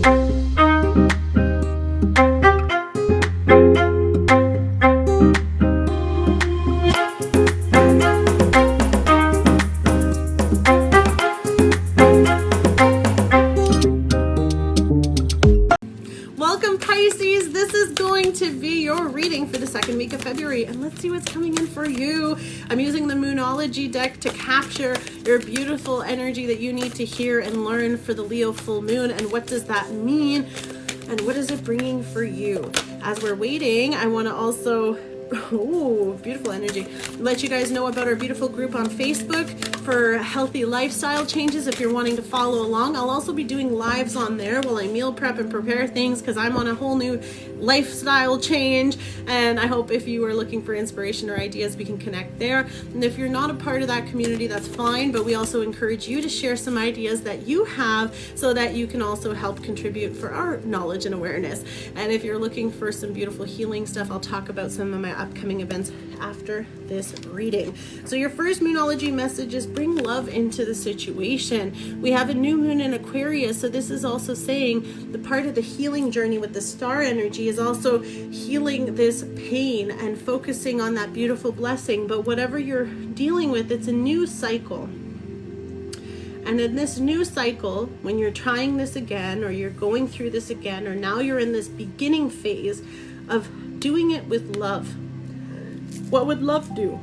Welcome, Pisces. This is going to be your reading for the second week of February, and let's see what's coming in for you. I'm using the Moonology deck to capture your beautiful energy that you need to hear and learn for the Leo full moon, and what does that mean, and what is it bringing for you? As we're waiting, I want to also beautiful energy. Let you guys know about our beautiful group on Facebook for healthy lifestyle changes if you're wanting to follow along. I'll also be doing lives on there while I meal prep and prepare things because I'm on a whole new lifestyle change, and I hope if you are looking for inspiration or ideas, we can connect there. And if you're not a part of that community, that's fine, but we also encourage you to share some ideas that you have so that you can also help contribute for our knowledge and awareness. And if you're looking for some beautiful healing stuff, I'll talk about some of my upcoming events after this reading. So your first Moonology message is bring love into the situation. We have a new moon in Aquarius, so this is also saying the part of the healing journey with the star energy is also healing this pain and focusing on that beautiful blessing. But whatever you're dealing with, it's a new cycle. And in this new cycle, when you're trying this again, or you're going through this again, or now you're in this beginning phase of doing it with love. What would love do?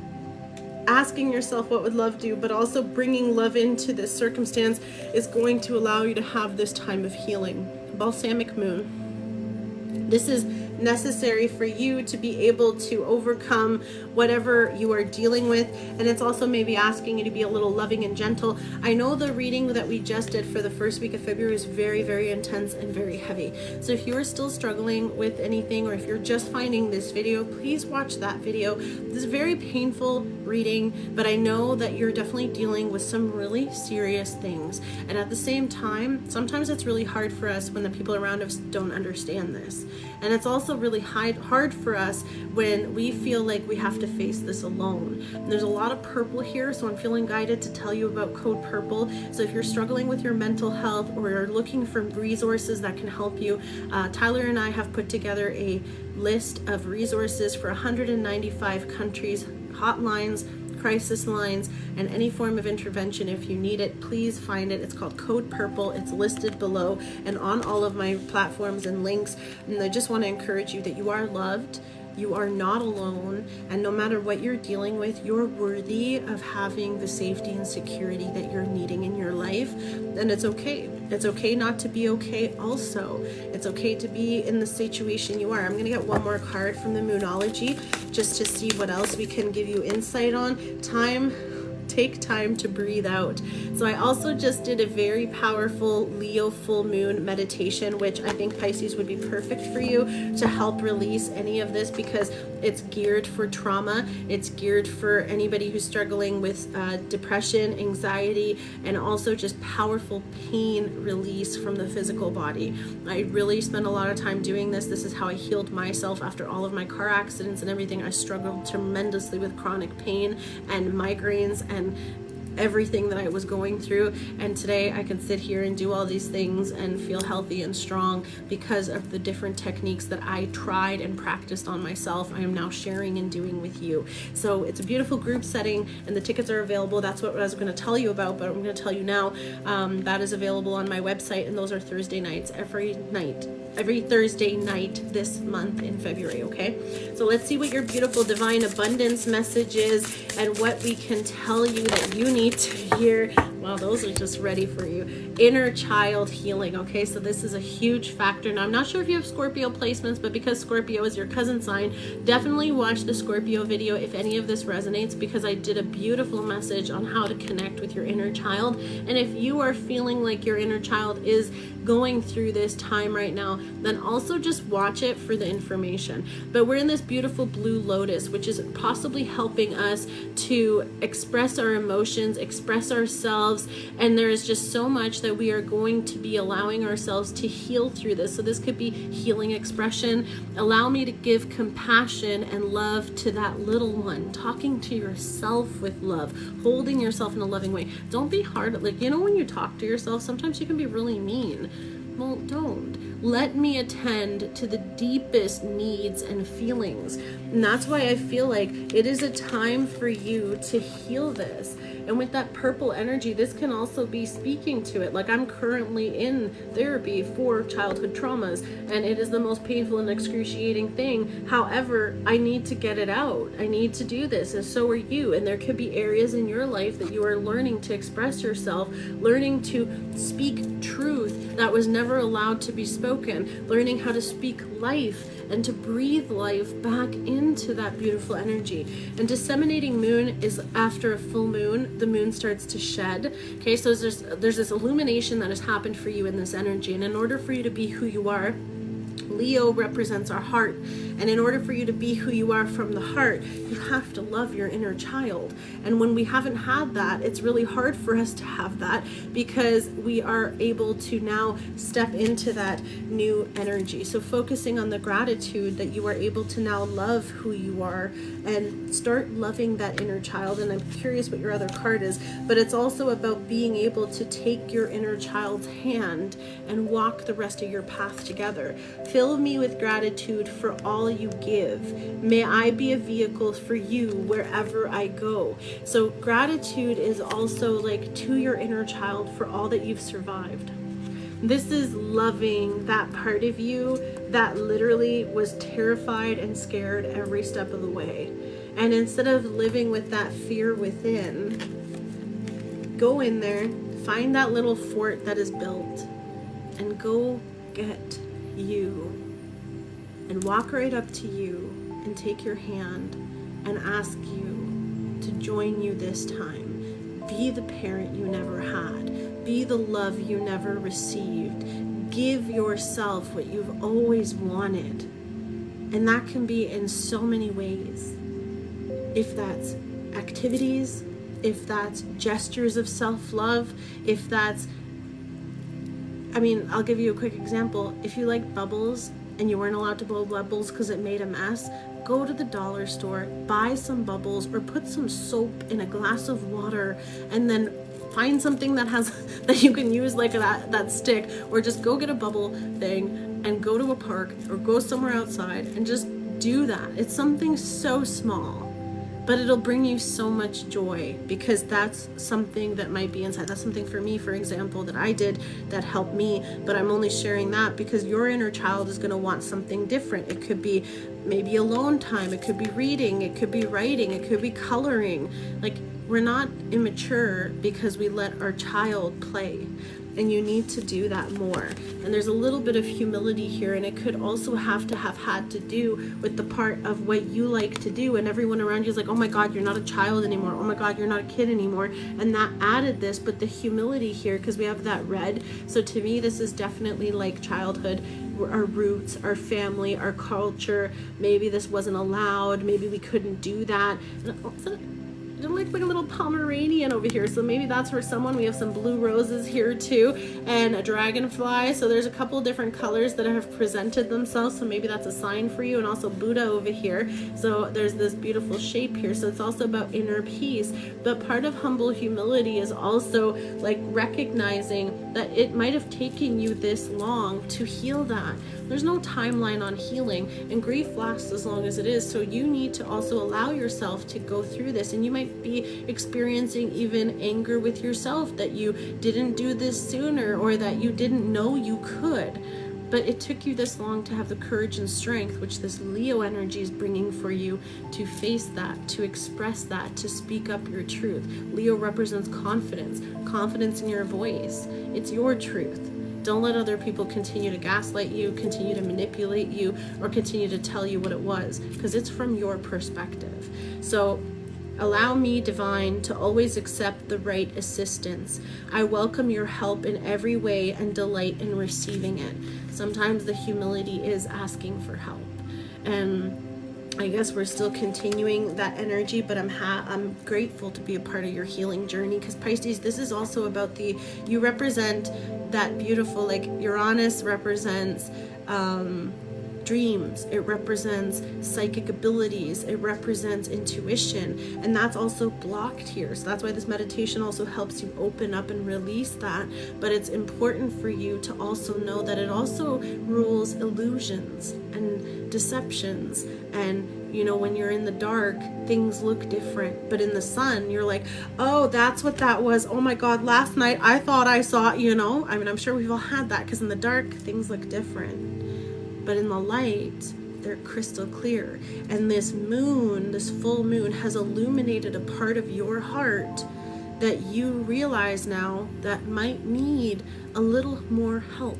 Asking yourself what would love do, but also bringing love into this circumstance is going to allow you to have this time of healing. Balsamic moon. This is necessary for you to be able to overcome whatever you are dealing with, and it's also maybe asking you to be a little loving and gentle. I know the reading that we just did for the first week of February is very, very intense and very heavy. So if you are still struggling with anything, or if you're just finding this video, please watch that video. This is a very painful reading, but I know that you're definitely dealing with some really serious things. And at the same time, sometimes it's really hard for us when the people around us don't understand this. And it's also really hard for us when we feel like we have to face this alone. And there's a lot of purple here, so I'm feeling guided to tell you about code purple. So if you're struggling with your mental health, or you're looking for resources that can help you, Tyler and I have put together a list of resources for 195 countries, hotlines, crisis lines, and any form of intervention. If you need it, please find it. It's called Code Purple. It's listed below and on all of my platforms and links. And I just want to encourage you that you are loved. You are not alone, and no matter what you're dealing with, you're worthy of having the safety and security that you're needing in your life. And it's okay. It's okay not to be okay also. It's okay to be in the situation you are. I'm going to get one more card from the Moonology just to see what else we can give you insight on. Take time to breathe out. So I also just did a very powerful Leo full moon meditation, which I think Pisces would be perfect for you to help release any of this, because it's geared for trauma. It's geared for anybody who's struggling with depression, anxiety, and also just powerful pain release from the physical body. I really spent a lot of time doing this. This is how I healed myself after all of my car accidents and everything. I struggled tremendously with chronic pain and migraines and everything that I was going through, and today I can sit here and do all these things and feel healthy and strong because of the different techniques that I tried and practiced on myself. I am now sharing and doing with you. So it's a beautiful group setting, and the tickets are available. That's what I was going to tell you about, but I'm going to tell you now. That is available on my website, and those are Thursday nights, every Thursday night this month in February. Okay, so let's see what your beautiful divine abundance message is and what we can tell you that you need to hear. Wow, those are just ready for you. Inner child healing. Okay, so this is a huge factor. Now, I'm not sure if you have Scorpio placements, but because Scorpio is your cousin sign, definitely watch the Scorpio video if any of this resonates, because I did a beautiful message on how to connect with your inner child. And if you are feeling like your inner child is going through this time right now, then also just watch it for the information. But we're in this beautiful blue lotus, which is possibly helping us to express our emotions, express ourselves, and there is just so much that we are going to be allowing ourselves to heal through this. So this could be healing expression. Allow me to give compassion and love to that little one, talking to yourself with love, holding yourself in a loving way. Don't be hard. Like, you know, when you talk to yourself, sometimes you can be really mean. Well, don't. Let me attend to the deepest needs and feelings. And that's why I feel like it is a time for you to heal this. And with that purple energy, this can also be speaking to it. Like, I'm currently in therapy for childhood traumas, and it is the most painful and excruciating thing. However, I need to get it out. I need to do this, and so are you. And there could be areas in your life that you are learning to express yourself, learning to speak truth that was never allowed to be spoken, learning how to speak life and to breathe life back into that beautiful energy. And disseminating moon is after a full moon, the moon starts to shed. Okay, so there's this illumination that has happened for you in this energy. And in order for you to be who you are, Leo represents our heart. And in order for you to be who you are from the heart, you have to love your inner child. And when we haven't had that, it's really hard for us to have that, because we are able to now step into that new energy. So focusing on the gratitude that you are able to now love who you are and start loving that inner child. And I'm curious what your other card is, but it's also about being able to take your inner child's hand and walk the rest of your path together. Fill me with gratitude for all you give. May I be a vehicle for you wherever I go. So gratitude is also like to your inner child for all that you've survived. This is loving that part of you that literally was terrified and scared every step of the way. And instead of living with that fear within, go in there, find that little fort that is built, and go get you. And walk right up to you and take your hand and ask you to join you this time. Be the parent you never had. Be the love you never received. Give yourself what you've always wanted. And that can be in so many ways. If that's activities, if that's gestures of self-love, if that's, I'll give you a quick example. If you like bubbles, and you weren't allowed to blow bubbles because it made a mess, go to the dollar store, buy some bubbles, or put some soap in a glass of water, and then find something that you can use, like that stick, or just go get a bubble thing and go to a park or go somewhere outside and just do that. It's something so small, but it'll bring you so much joy, because that's something that might be inside. That's something for me, for example, that I did that helped me, but I'm only sharing that because your inner child is going to want something different. It could be maybe alone time, it could be reading, it could be writing, it could be coloring. Like, we're not immature because we let our child play. And you need to do that more. And there's a little bit of humility here, and it could also have had to do with the part of what you like to do, and everyone around you is like, oh my God, you're not a child anymore. Oh my God, you're not a kid anymore. And that added this, but the humility here, because we have that red. So to me, this is definitely like childhood, our roots, our family, our culture. Maybe this wasn't allowed. Maybe we couldn't do that. It looks like a little Pomeranian over here, so maybe that's for someone. We have some blue roses here too, and a dragonfly. So there's a couple different colors that have presented themselves, so maybe that's a sign for you. And also Buddha over here, so there's this beautiful shape here. So it's also about inner peace, but part of humble humility is also like recognizing that it might have taken you this long to heal that. There's no timeline on healing, and grief lasts as long as it is. So you need to also allow yourself to go through this, and you might be experiencing even anger with yourself that you didn't do this sooner, or that you didn't know you could. But it took you this long to have the courage and strength, which this Leo energy is bringing for you, to face that, to express that, to speak up your truth. Leo represents confidence, confidence in your voice. It's your truth. Don't let other people continue to gaslight you, continue to manipulate you, or continue to tell you what it was, because it's from your perspective. So allow me, divine, to always accept the right assistance. I welcome your help in every way and delight in receiving it. Sometimes the humility is asking for help. And I guess we're still continuing that energy, but I'm grateful to be a part of your healing journey, because Pisces, this is also about you represent that beautiful, like Uranus represents dreams, it represents psychic abilities, it represents intuition, and that's also blocked here. So that's why this meditation also helps you open up and release that. But it's important for you to also know that it also rules illusions and deceptions. And you know, when you're in the dark, things look different, but in the sun, you're like, oh, that's what that was. Oh my God, last night I thought I saw, you know, I mean, I'm sure we've all had that, because in the dark, things look different, but in the light, they're crystal clear. And this moon, this full moon, has illuminated a part of your heart that you realize now that might need a little more help,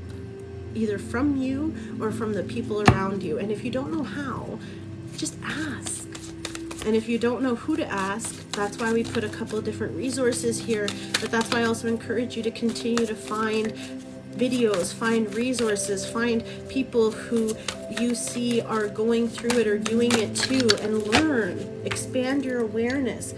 either from you or from the people around you. And if you don't know how, just ask. And if you don't know who to ask, that's why we put a couple of different resources here. But that's why I also encourage you to continue to find videos, find resources, find people who you see are going through it or doing it too, and learn, expand your awareness.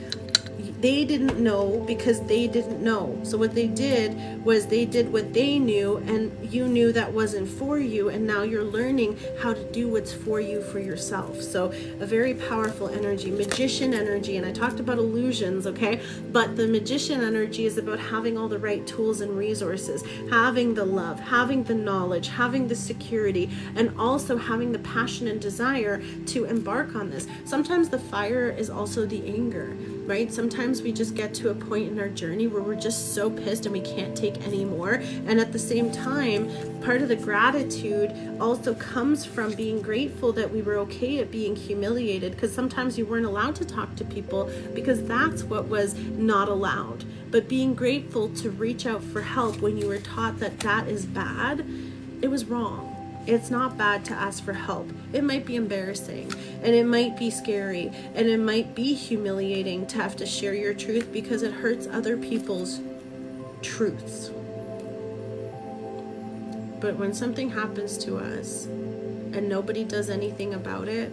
They didn't know because they didn't know. So what they did was they did what they knew, and you knew that wasn't for you, and now you're learning how to do what's for you for yourself. So a very powerful energy, magician energy. And I talked about illusions, okay? But the magician energy is about having all the right tools and resources, having the love, having the knowledge, having the security, and also having the passion and desire to embark on this. Sometimes the fire is also the anger, right? Sometimes we just get to a point in our journey where we're just so pissed and we can't take any more. And at the same time, part of the gratitude also comes from being grateful that we were okay at being humiliated, because sometimes you weren't allowed to talk to people because that's what was not allowed. But being grateful to reach out for help when you were taught that that is bad, it was wrong. It's not bad to ask for help. It might be embarrassing, and it might be scary, and it might be humiliating to have to share your truth because it hurts other people's truths. But when something happens to us and nobody does anything about it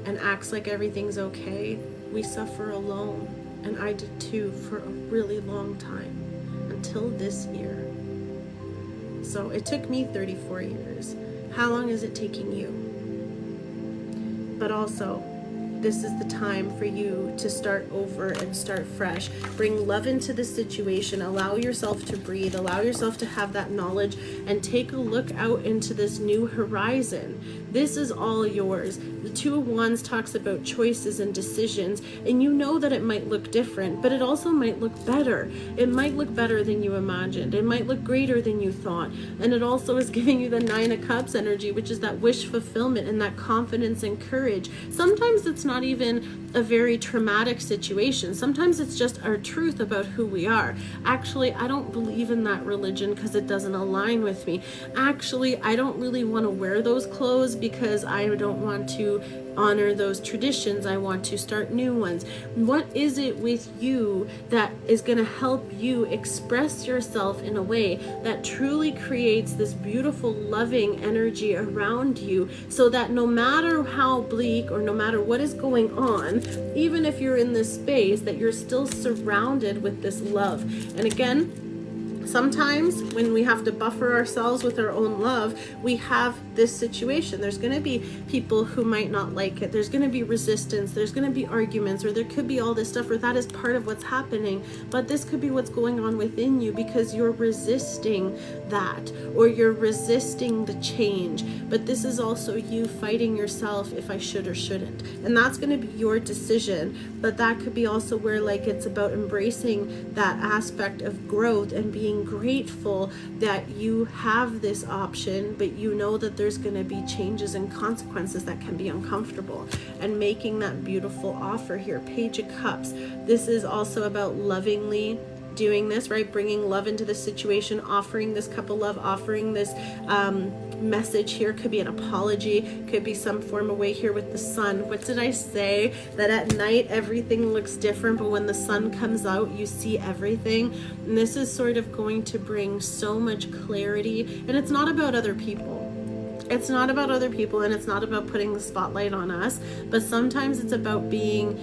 and acts like everything's okay, we suffer alone. And I did too for a really long time, until this year. So it took me 34 years. How long is it taking you? But also, this is the time for you to start over and start fresh. Bring love into the situation. Allow yourself to breathe. Allow yourself to have that knowledge, and take a look out into this new horizon. This is all yours. The Two of Wands talks about choices and decisions, and you know that it might look different, but it also might look better. It might look better than you imagined. It might look greater than you thought. And it also is giving you the Nine of Cups energy, which is that wish fulfillment and that confidence and courage. Sometimes it's not even a very traumatic situation. Sometimes it's just our truth about who we are. Actually, I don't believe in that religion because it doesn't align with me. Actually, I don't really want to wear those clothes because I don't want to honor those traditions. I want to start new ones. What is it with you that is going to help you express yourself in a way that truly creates this beautiful, loving energy around you, so that no matter how bleak or no matter what is going on, even if you're in this space, that you're still surrounded with this love? And again, sometimes when we have to buffer ourselves with our own love, we have this situation. There's going to be people who might not like it. There's going to be resistance. There's going to be arguments, or there could be all this stuff, or that is part of what's happening. But this could be what's going on within you because you're resisting that, or you're resisting the change. But this is also you fighting yourself, if I should or shouldn't. And that's going to be your decision. But that could be also where, like, it's about embracing that aspect of growth and being grateful that you have this option, but you know that there's going to be changes and consequences that can be uncomfortable, and making that beautiful offer here. Page of Cups. This is also about lovingly doing this, right? Bringing love into the situation, offering this cup of love, offering this message here. Could be an apology, could be some form of way here with the sun. What did I say? That at night everything looks different, but when the sun comes out you see everything. And this is sort of going to bring so much clarity. And it's not about other people. It's not about other people, and it's not about putting the spotlight on us, but sometimes it's about being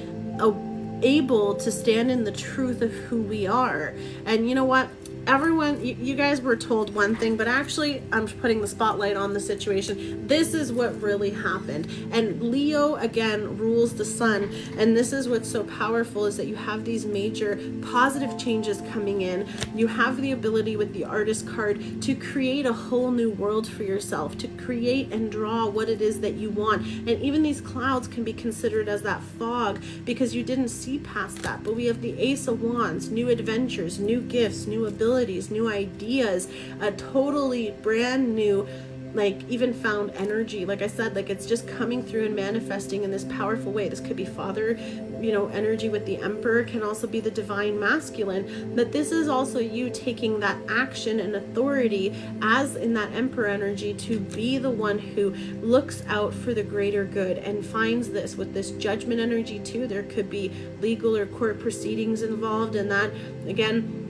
able to stand in the truth of who we are. And you know what? everyone, you guys were told one thing, but actually I'm putting the spotlight on the situation. This is what really happened. And Leo, again, rules the sun. And this is what's so powerful, is that you have these major positive changes coming in. You have the ability with the Artist card to create a whole new world for yourself, to create and draw what it is that you want. And even these clouds can be considered as that fog, because you didn't see past that. But we have the Ace of Wands, new adventures, new gifts, new abilities, new ideas, a totally brand new, like, even found energy. Like I said, like, it's just coming through and manifesting in this powerful way. This could be father, you know, energy with the Emperor, can also be the divine masculine, but this is also you taking that action and authority as in that Emperor energy to be the one who looks out for the greater good and finds this. With this Judgment energy too, there could be legal or court proceedings involved in that, again,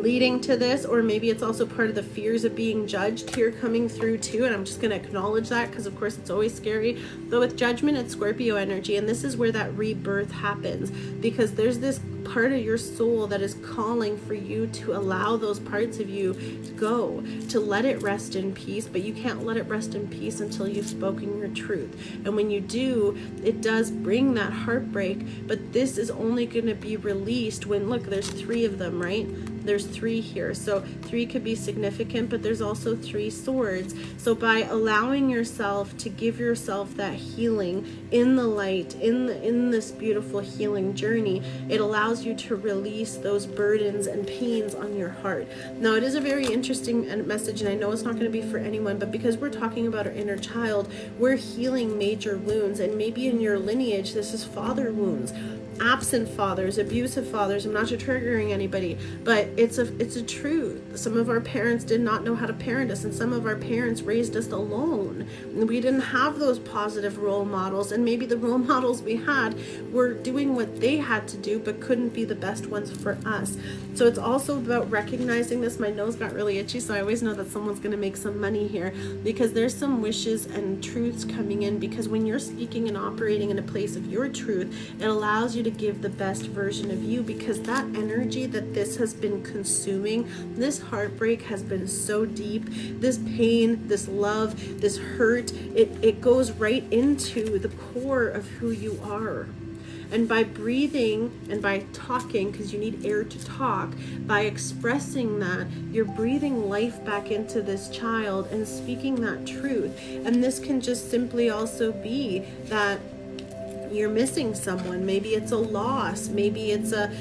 leading to this, or maybe it's also part of the fears of being judged here coming through too. And I'm just going to acknowledge that, because of course it's always scary. But with Judgment, it's Scorpio energy, and this is where that rebirth happens, because there's this part of your soul that is calling for you to allow those parts of you to go, to let it rest in peace. But you can't let it rest in peace until you've spoken your truth. And when you do, it does bring that heartbreak, but this is only going to be released when, look, there's 3 of them, right? There's 3 here. So 3 could be significant, but there's also 3 swords. So by allowing yourself to give yourself that healing in the light, in this beautiful healing journey, it allows you to release those burdens and pains on your heart. Now, it is a very interesting message, and I know it's not going to be for anyone, but because we're talking about our inner child, we're healing major wounds. And maybe in your lineage, this is father wounds, absent fathers, abusive fathers. I'm not triggering anybody, but it's a truth. Some of our parents did not know how to parent us, and some of our parents raised us alone. We didn't have those positive role models, and maybe the role models we had were doing what they had to do but couldn't be the best ones for us. So it's also about recognizing this. My nose got really itchy, so I always know that someone's going to make some money here, because there's some wishes and truths coming in. Because when you're speaking and operating in a place of your truth, it allows you to give the best version of you, because that energy that this has been consuming, this heartbreak has been so deep, this pain, this love, this hurt, it goes right into the core of who you are. And by breathing and by talking, because you need air to talk, by expressing that, you're breathing life back into this child and speaking that truth. And this can just simply also be that you're missing someone. Maybe it's a loss, maybe it's a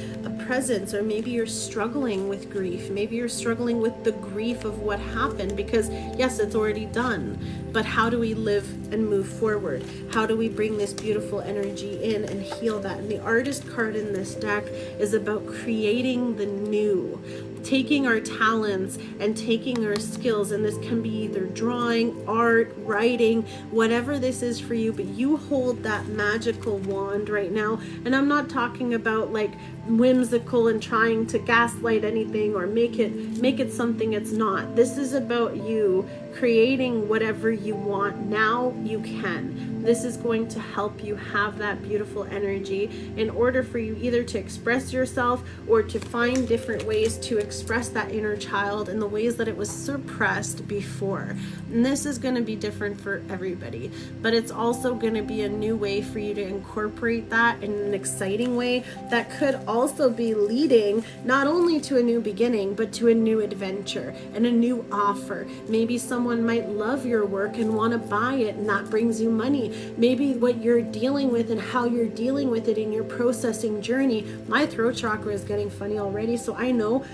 presence, or maybe you're struggling with grief. Maybe you're struggling with the grief of what happened, because yes, it's already done, but how do we live and move forward? How do we bring this beautiful energy in and heal that? And the Artist card in this deck is about creating the new, taking our talents and taking our skills, and this can be either drawing, art, writing, whatever this is for you, but you hold that magical wand right now. And I'm not talking about like whimsical and trying to gaslight anything or make it something it's not. This is about you creating whatever you want. Now you can. This is going to help you have that beautiful energy in order for you either to express yourself or to find different ways to express that inner child in the ways that it was suppressed before. And this is going to be different for everybody, but it's also going to be a new way for you to incorporate that in an exciting way that could also be leading not only to a new beginning, but to a new adventure and a new offer. Maybe someone might love your work and want to buy it, and that brings you money. Maybe what you're dealing with and how you're dealing with it in your processing journey. My throat chakra is getting funny already, so I know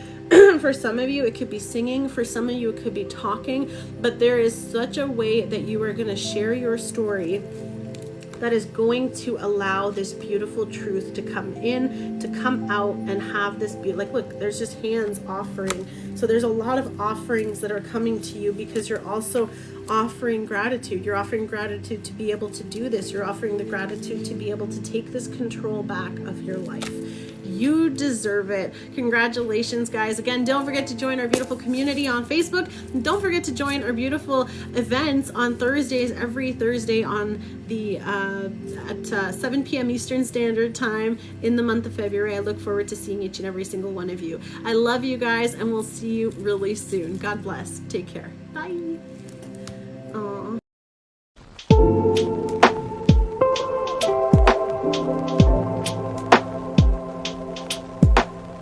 for some of you it could be singing, for some of you it could be talking, but there is such a way that you are going to share your story that is going to allow this beautiful truth to come in, to come out, and have this be like, look, there's just hands offering. So there's a lot of offerings that are coming to you, because you're also offering gratitude. You're offering gratitude to be able to do this. You're offering the gratitude to be able to take this control back of your life. You deserve it. Congratulations, guys. Again, don't forget to join our beautiful community on Facebook. And don't forget to join our beautiful events on Thursdays, every Thursday on the at 7 p.m. Eastern Standard Time in the month of February. I look forward to seeing each and every single one of you. I love you guys, and we'll see you really soon. God bless. Take care. Bye. Aww.